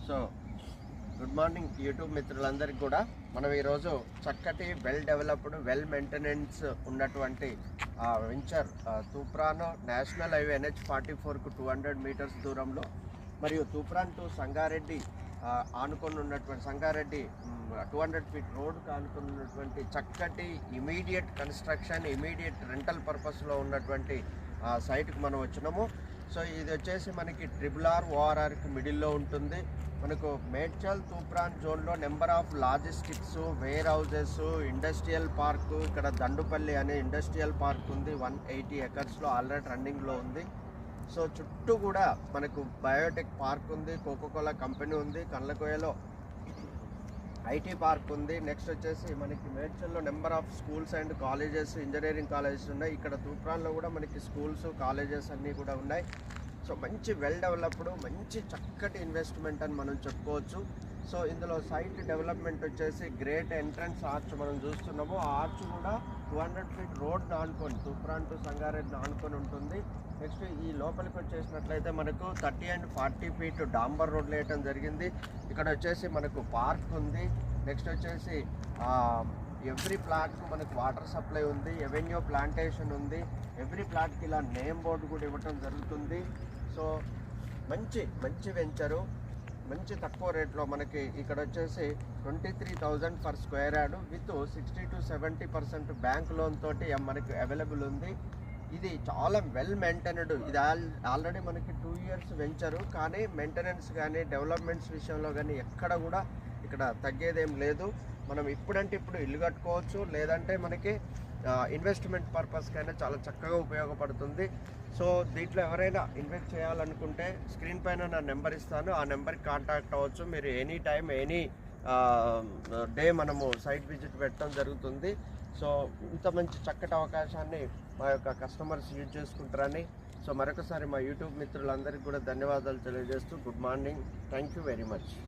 So good morning YouTube మిత్రులందరికీ కూడా మనం ఈరోజు చక్కటి వెల్ డెవలప్డ్ వెల్ మెయింటెనెన్స్ ఉన్నటువంటి వెంచర్ తూప్రాన్ నేషనల్ హైవే NH44కు 200 మీటర్స్ దూరంలో మరియు తూప్రాన్ టు సంగారెడ్డి ఆనుకొని ఉన్నటువంటి సంగారెడ్డి 200 ఫీట్ రోడ్కు ఆనుకొని ఉన్నటువంటి చక్కటి ఇమీడియట్ కన్స్ట్రక్షన్ ఇమీడియట్ రెంటల్ పర్పస్లో ఉన్నటువంటి సైట్కి మనం వచ్చినాము. సో ఇది వచ్చేసి మనకి RRR ORRకి మిడిల్లో ఉంటుంది. మనకు మేడ్చల్ తూప్రాన్ జోన్లో number of logistics warehouses industrial park ఇక్కడ దండుపల్లి అనే ఇండస్ట్రియల్ పార్క్ ఉంది. 180 ఎకర్స్లో ఆల్రెడీ రన్నింగ్లో ఉంది. సో చుట్టూ కూడా మనకు బయోటెక్ పార్క్ ఉంది, కోకోకోలా కంపెనీ ఉంది, కండ్లకోయలో ఐటీ పార్క్ ఉంది. నెక్స్ట్ వచ్చేసి మనకి మేడ్చల్లో number of schools and colleges engineering colleges ఉన్నాయి. ఇక్కడ తూప్రాన్లో కూడా మనకి స్కూల్స్ కాలేజెస్ అన్నీ కూడా ఉన్నాయి. సో మంచి వెల్ డెవలప్డ్ మంచి చక్కటి ఇన్వెస్ట్మెంట్ అని మనం చెప్పుకోవచ్చు. సో ఇందులో సైట్ డెవలప్మెంట్ వచ్చేసి గ్రేట్ ఎంట్రన్స్ ఆర్చ్ మనం చూస్తున్నాము. ఆ ఆర్చ్ కూడా 200 ఫీట్ రోడ్ ఆనుకొని తూప్రాన్ టు సంగారెడ్డి ఆనుకొని ఉంటుంది. నెక్స్ట్ ఈ లోపలికి వచ్చేసినట్లయితే మనకు 30 అండ్ 40 ఫీట్ డాంబర్ రోడ్లు వేయటం జరిగింది. ఇక్కడ వచ్చేసి మనకు పార్క్ ఉంది. నెక్స్ట్ వచ్చేసి ఎవ్రీ ప్లాట్కు మనకు వాటర్ సప్లై ఉంది, ఎవెన్యూ ప్లాంటేషన్ ఉంది. ఎవ్రీ ప్లాట్కి ఇలా నేమ్ బోర్డు కూడా ఇవ్వటం జరుగుతుంది. సో మంచి వెంచరు మంచి తక్కువ రేట్లో మనకి ఇక్కడ వచ్చేసి 23,000 for square yard with 60 to 70% bank loan తోటి మనకి అవైలబుల్ ఉంది. ఇది చాలా వెల్ మెయింటైన్డ్. ఇది ఆల్రెడీ మనకి 2 ఇయర్స్ వెంచరు, కానీ మెయింటెనెన్స్ కానీ డెవలప్మెంట్స్ విషయంలో కానీ ఎక్కడ కూడా ఇక్కడ తగ్గేదేం లేదు. మనం ఇప్పుడంటే ఇప్పుడు ఇల్లు కట్టుకోవచ్చు, లేదంటే మనకి ఇన్వెస్ట్మెంట్ పర్పస్కైనా చాలా చక్కగా ఉపయోగపడుతుంది. సో దీంట్లో ఎవరైనా ఇన్వెస్ట్ చేయాలనుకుంటే స్క్రీన్ పైన నా నెంబర్ ఇస్తాను, ఆ నెంబర్కి కాంటాక్ట్ అవ్వచ్చు. మీరు ఎనీ టైం ఎనీ డే మనము సైట్ విజిట్ పెట్టడం జరుగుతుంది. సో ఇంత మంచి చక్కటి అవకాశాన్ని మా యొక్క కస్టమర్స్ యూజ్ చేసుకుంటారని సో మరొకసారి మా యూట్యూబ్ మిత్రులందరికీ కూడా ధన్యవాదాలు తెలియజేస్తూ good morning. Thank you very much.